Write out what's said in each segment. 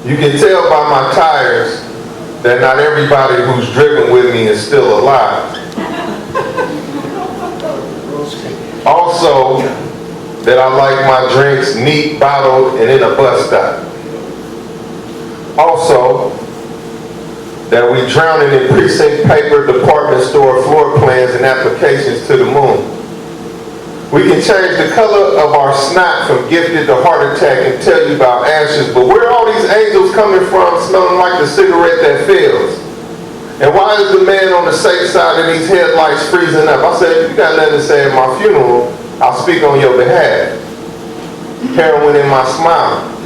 You can tell by my tires that not everybody who's driven with me is still alive. Also, that I like my drinks neat, bottled, and in a bus stop. Also, that we drowning in precinct paper, department store floor plans, and applications to the moon. We can change the color of our snot from gifted to heart attack and tell you about ashes, but where are all these angels coming from smelling like the cigarette that fails? And why is the man on the safe side of these headlights freezing up? I said, if you got nothing to say at my funeral, I'll speak on your behalf. Heroin in my smile.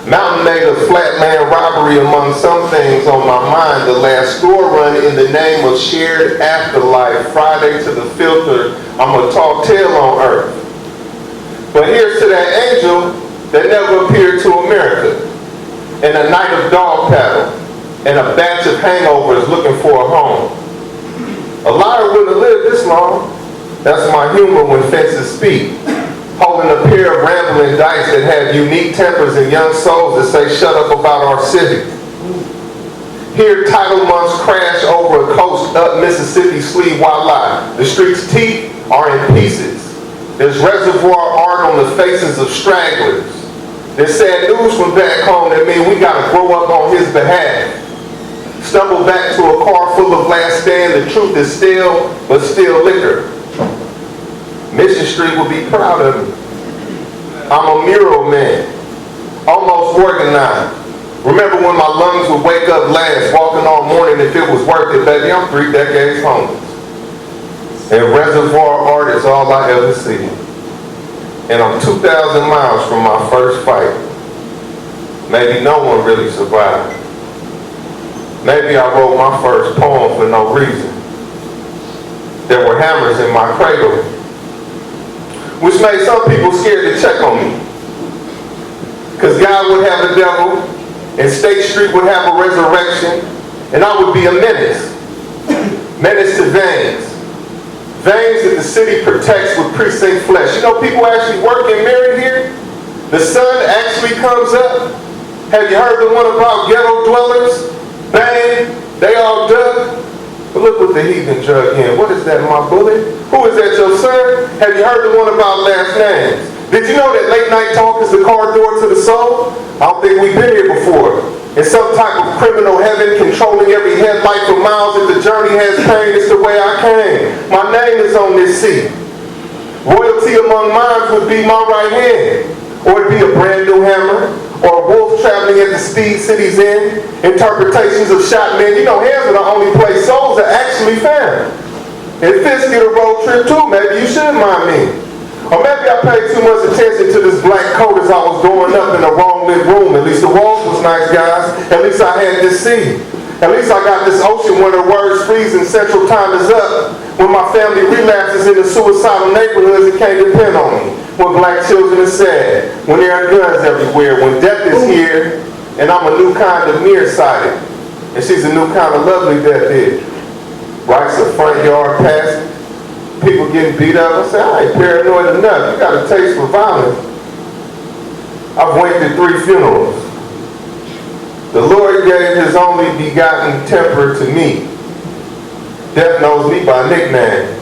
Mountain made of flatland robbery among some things on my mind. The last store run in the name of shared afterlife. Friday to the filter, I'm a tall tale on earth. But here's to that angel that never appeared to America. In a night of dog paddle and a batch of hangovers looking for a home. A liar wouldn't have lived this long. That's my humor when fences speak. Holding a pair of rambling dice that have unique tempers and young souls that say shut up about our city. Here tidal months crash over a coast up Mississippi sleeve voila. The street's teeth are in pieces. There's reservoir art on the faces of stragglers. There's sad news from back home that means we gotta grow up on his behalf. Stumble back to a car full of last stand. The truth is stale, but still liquor. Mission Street will be proud of me. I'm a mural man, almost organized. Remember when my lungs would wake up last, walking all morning if it was worth it, baby, I'm 3 decades homeless. And reservoir art is all I ever see. And I'm 2,000 miles from my first fight. Maybe no one really survived. Maybe I wrote my first poem for no reason. There were hammers in my cradle, which made some people scared to check on me. Because God would have a devil, and State Street would have a resurrection, and I would be a menace. Menace to veins. Veins that the city protects with precinct flesh. You know, people actually work and marry here. The sun actually comes up. Have you heard the one about ghetto dwellers? Bang, they all dug. But look what the heathen drug in. What is that, my bullet? Who is that, your son? Have you heard the one about last names? Did you know that late night talk is the car door to the soul? I don't think we've been here before. In some type of criminal heaven, controlling every headlight for miles. If the journey has pain, it's the way I came. My name is on this seat. Royalty among minds would be my right hand. Or it'd be a brand new hammer. Or a wolf traveling at the speed city's end. Interpretations of shot men. You know, hands are the only place souls are actually found. If fists get a road trip too, maybe you should mind me. Or maybe I paid too much attention to this black coat as I was growing up in a wrong lit room. At least the walls was nice, guys. At least I had this sea. At least I got this ocean where the words freeze and central time is up. When my family relapses into suicidal neighborhoods, it can't depend on me. When black children are sad, when there are guns everywhere, when death is here, and I'm a new kind of nearsighted, and she's a new kind of lovely death is. Rights of front yard passing, people getting beat up. I say, I ain't paranoid enough. You got a taste for violence. I've went to 3 funerals. The Lord gave his only begotten temper to me. Death knows me by nickname.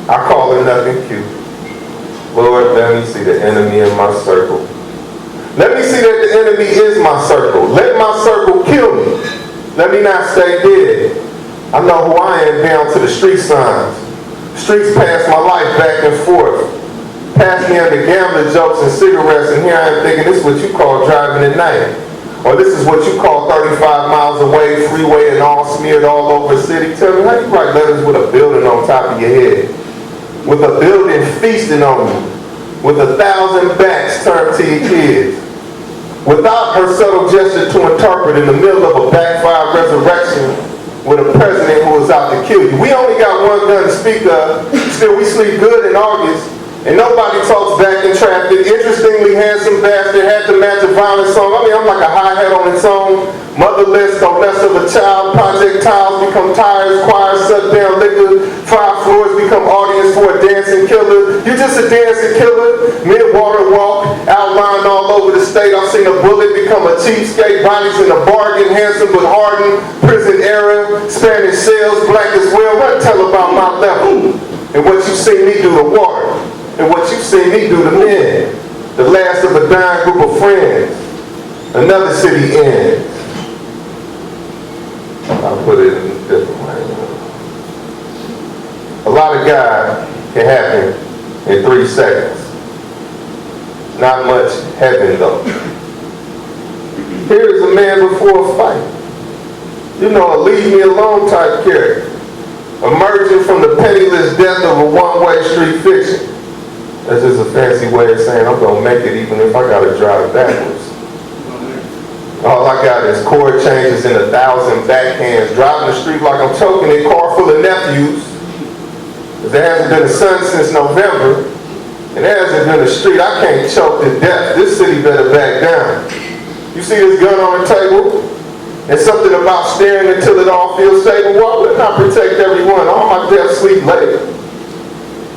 I call her nothing cute. Lord, let me see the enemy in my circle. Let me see that the enemy is my circle. Let my circle kill me. Let me not stay dead. I know who I am down to the street signs. Streets pass my life back and forth. Pass me under gambling jokes and cigarettes, and here I am thinking this is what you call driving at night. Or this is what you call 35 miles away, freeway and all smeared all over the city. Tell me, how you write letters with a building on top of your head? With a building feasting on you, with 1,000 backs turned to your kids, without her subtle gesture to interpret in the middle of a backfired resurrection with a president who was out to kill you. We only got one gun to speak of, still we sleep good in August, and nobody talks back in traffic. Interestingly, Handsome Bastard had to match a violent song. I mean, I'm like a hi-hat on its own. Motherless, no less of a child. Projectiles become tires, choirs suck down liquor. 5 floors become audience for a dancing killer. You just a dancing killer. Mid-water walk, outlined all over over the state. I've seen a bullet become a cheapskate, bodies in a bargain, handsome but hardened, prison era, Spanish cells, black as well. What tell about my level and what you see me do to water and what you see me do to men. The last of a dying group of friends. Another city ends. I'll put it in a different way. A lot of God can happen in 3 seconds. Not much heaven though. Here's a man before a fight. You know, a leave me alone type character. Emerging from the penniless death of a one-way street fiction. That's just a fancy way of saying I'm gonna make it even if I gotta drive backwards. All I got is chord changes and 1,000 backhands. Driving the street like I'm choking a car full of nephews. There hasn't been a sun since November. And there hasn't been a street I can't choke to death. This city better back down. You see this gun on the table? And something about staring until it all feels stable. Why would it not protect everyone? All my death sleep later.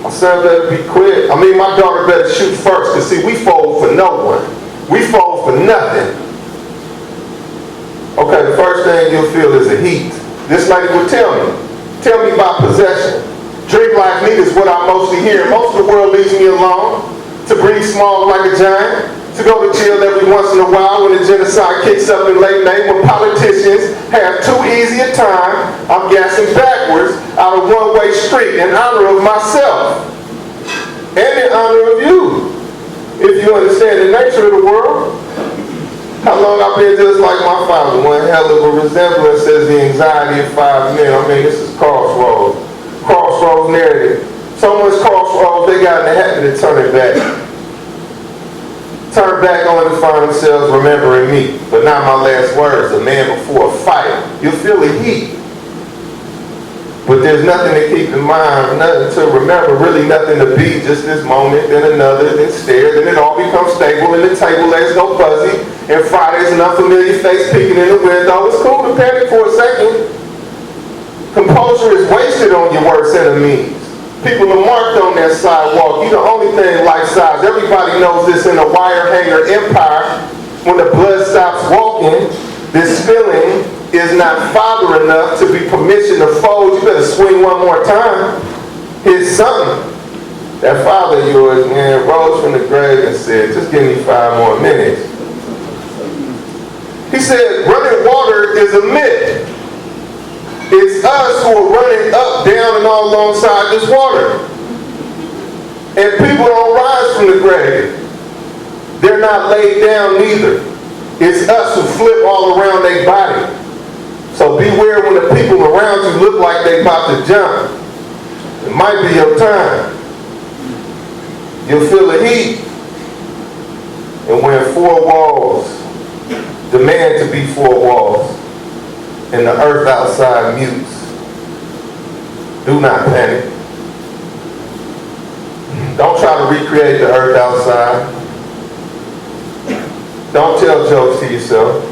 My son better be quick. My daughter better shoot first. Because see, we fold for no one. We fold for nothing. Okay, the first thing you'll feel is a heat. This lady would tell me. Tell me about possession. Drink like me is what I mostly hear. Most of the world leaves me alone. To breathe small like a giant. To go to jail every once in a while when the genocide kicks up in late May. When politicians have too easy a time, I'm gassing backwards out of one-way street in honor of myself. And in honor of you. If you understand the nature of the world. How long I've been just like my father. One hell of a resemblance says the anxiety of 5 men. This is crossroads. Crossroads narrative. Someone's crossroads, they got in the habit of turning back. Turn back only to find themselves remembering me. But not my last words. A man before a fight. You'll feel the heat. But there's nothing to keep in mind, nothing to remember, really nothing to be. Just this moment, then another, then stare, then it all becomes stable, and the table legs go fuzzy, and Friday's an unfamiliar face peeking in the window. It's cool to panic for a second. Composure is wasted on your worst enemies. People are marked on that sidewalk. You're the only thing life-size. Everybody knows this in a wire hanger empire. When the blood stops walking, this feeling is not father enough to be permission to fold. You better swing one more time. Here's something. That father of yours, man, rose from the grave and said, just give me 5 more minutes. He said, running water is a myth. It's us who are running up, down, and all alongside this water. And people don't rise from the grave. They're not laid down neither. It's us who flip all around their body. So beware when the people around you look like they about to jump. It might be your time. You'll feel the heat. And when 4 walls demand to be 4 walls, and the earth outside mutes, do not panic. Don't try to recreate the earth outside. Don't tell jokes to yourself.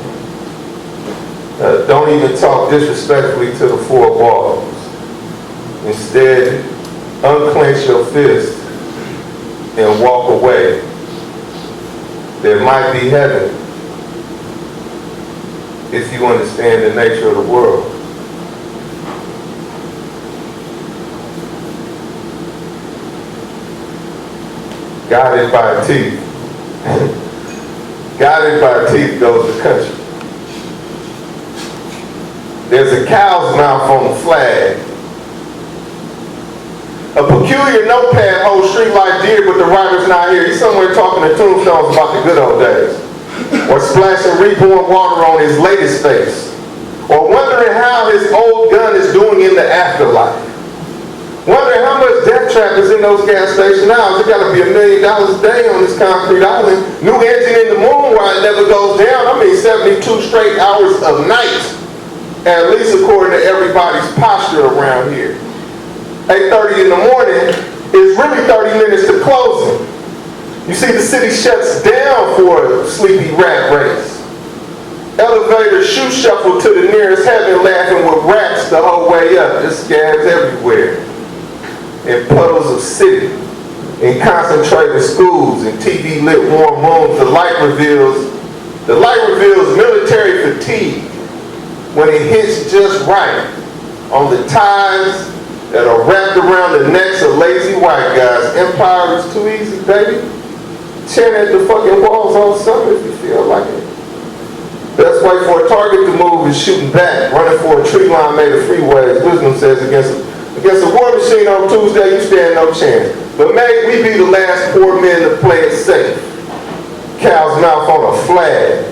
Don't even talk disrespectfully to the 4 walls. Instead, unclench your fist and walk away. There might be heaven if you understand the nature of the world. Guided by teeth. Guided by teeth goes the country. There's a cow's mouth on the flag. A peculiar notepad holds street life dear, but the writer's not here. He's somewhere talking to tombstones about the good old days. Or splashing reborn water on his latest face. Or wondering how his old gun is doing in the afterlife. Wondering how much death trap is in those gas station hours. It gotta be $1 million a day on this concrete island. New engine in the moon while it never goes down. 72 straight hours of night. At least according to everybody's posture around here. 8:30 in the morning is really 30 minutes to closing. You see, the city shuts down for a sleepy rat race. Elevators shoe shuffle to the nearest heaven, laughing with rats the whole way up. Just scabs everywhere. And puddles of city. in concentrated schools and TV lit warm rooms, the light reveals military fatigue when it hits just right on the ties that are wrapped around the necks of lazy white guys. Empire is too easy, baby. Chant at the fucking walls all summer if you feel like it. Best way for a target to move is shooting back, running for a tree line made of freeways. Wisdom says against a war machine on Tuesday, you stand no chance. But may we be the last poor men to play it safe. Cow's mouth on a flag.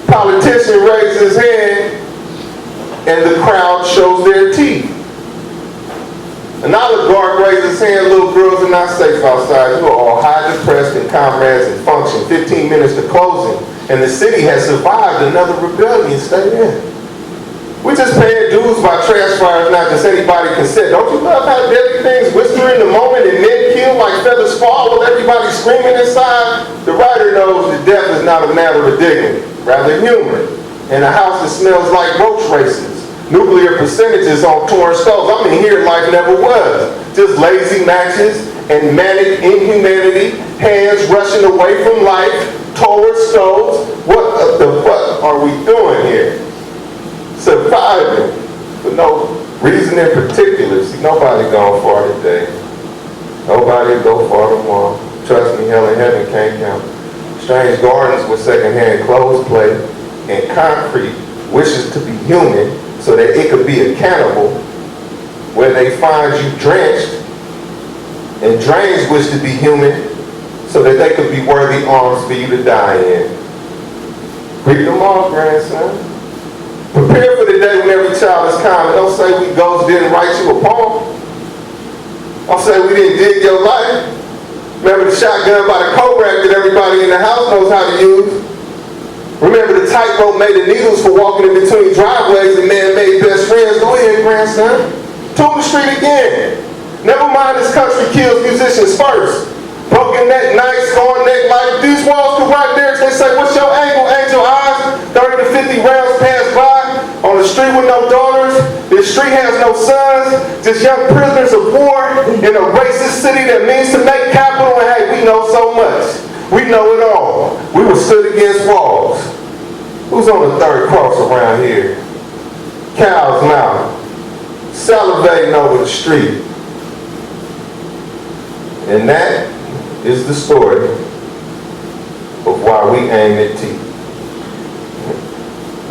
Politician raises his hand and the crowd shows their teeth. An oligarch raises his hand, little girls are not safe outside. You are all high, depressed, and comrades and function. 15 minutes to closing, and the city has survived another rebellion. Stay in. We just paying dues by trash fires, not just anybody can sit. Don't you love how deadly things whisper in the moment and men kill like feathers fall with everybody screaming inside? The writer knows that death is not a matter of dignity, rather human. In a house that smells like roach races. Nuclear percentages on torn stoves. I mean, here life never was. Just lazy matches and manic inhumanity, hands rushing away from life, towards stoves. What the fuck are we doing here? Surviving for no reason in particular. See, nobody gone far today. Nobody go far tomorrow. Trust me, hell and heaven can't count. Strange gardens with secondhand clothes play and concrete wishes to be human so that it could be a cannibal, where they find you drenched, and drains wish to be human so that they could be worthy arms for you to die in. Read them all, grandson. Prepare for the day when every child is common. Don't say we ghosts didn't write you a poem. Don't say we didn't dig your life. Remember the shotgun by the Kodak that everybody in the house knows how to use. Remember the tightrope made of needles for walking in between driveways and man-made best friends. Go ahead, grandson. Tune the street again. Never mind this country kills musicians first. Broken neck, nice, scorn neck, like these walls could write lyrics. They say, what's your angle, angel eyes? 30 to 50 rounds pass by. On the street with no daughters. This street has no sons. Just young prisoners of war in a racist city that means to make capital. And hey, we know so much. We know it all. We were stood against walls. Who's on the third cross around here? Cow's mouth. Salivating over the street. And that is the story of why we aim at teeth.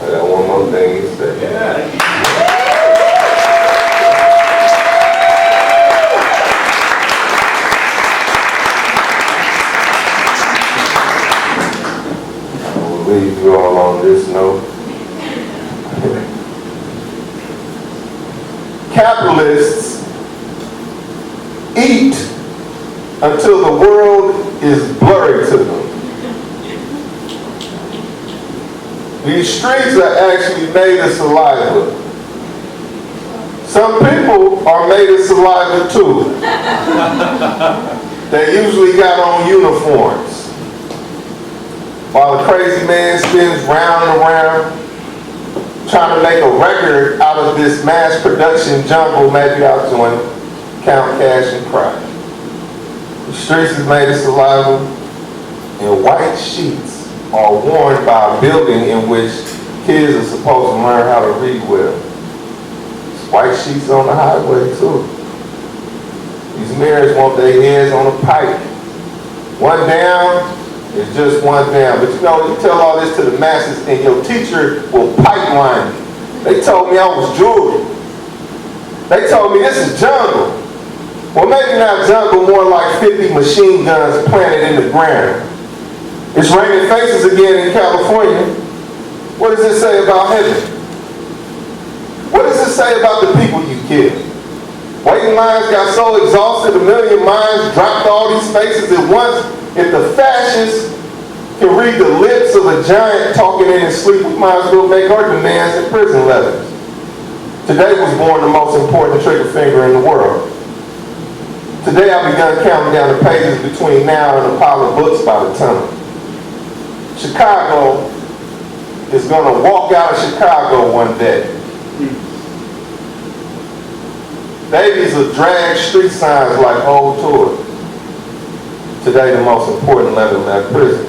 I got one more thing to say. Yeah. Leave you all on this note. Capitalists eat until the world is blurry to them. These streets are actually made of saliva. Some people are made of saliva too. They usually got on uniforms. While the crazy man spins round and around, trying to make a record out of this mass production jungle, maybe I'll join count cash and cry. The streets is made of saliva, and white sheets are worn by a building in which kids are supposed to learn how to read well. There's white sheets on the highway too. These mirrors want their heads on a pike. One down, it's just one down. But you know, you tell all this to the masses and your teacher will pipeline you. They told me I was jewelry. They told me this is jungle. Well, maybe not jungle, more like 50 machine guns planted in the ground. It's raining faces again in California. What does it say about heaven? What does it say about the people you killed? Waiting lines got so exhausted, a million minds dropped all these faces at once. If the fascists can read the lips of a giant talking in his sleep, we might as well make our demands in prison letters. Today was born the most important trigger finger in the world. Today I begun counting down the pages between now and a pile of books by the ton. Chicago is going to walk out of Chicago one day. Babies will drag street signs like old tours. Today, the most important letter left prison.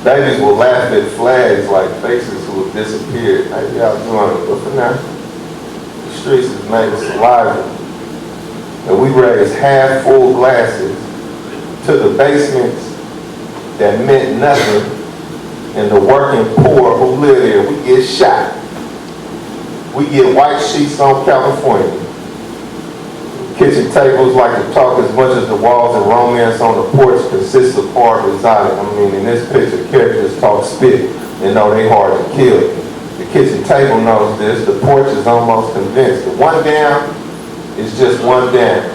Babies will laugh at flags like faces who have disappeared. How y'all doing? But for now, the streets has made us saliva. And we raise half full glasses to the basements that meant nothing, and the working poor who live there. We get shot. We get white sheets on California. Kitchen tables like to talk as much as the walls of romance on the porch consists of hard residing. I mean, in this picture, characters talk spit and know they hard to kill. The kitchen table knows this. The porch is almost convinced. The one down is just one down.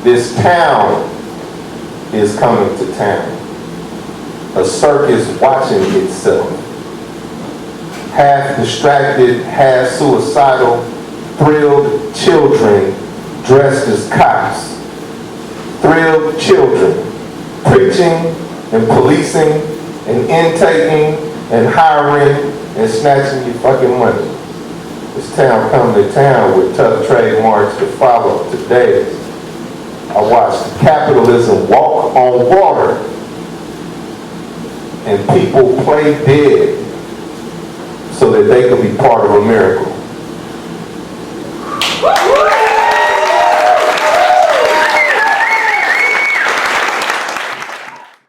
This town is coming to town. A circus watching itself. Half distracted, half suicidal, thrilled children dressed as cops. Thrilled children preaching and policing and intaking and hiring and snatching your fucking money. This town coming to town with tough trademarks to follow. Today, I watched capitalism walk on water and people play dead so that they could be part of a miracle.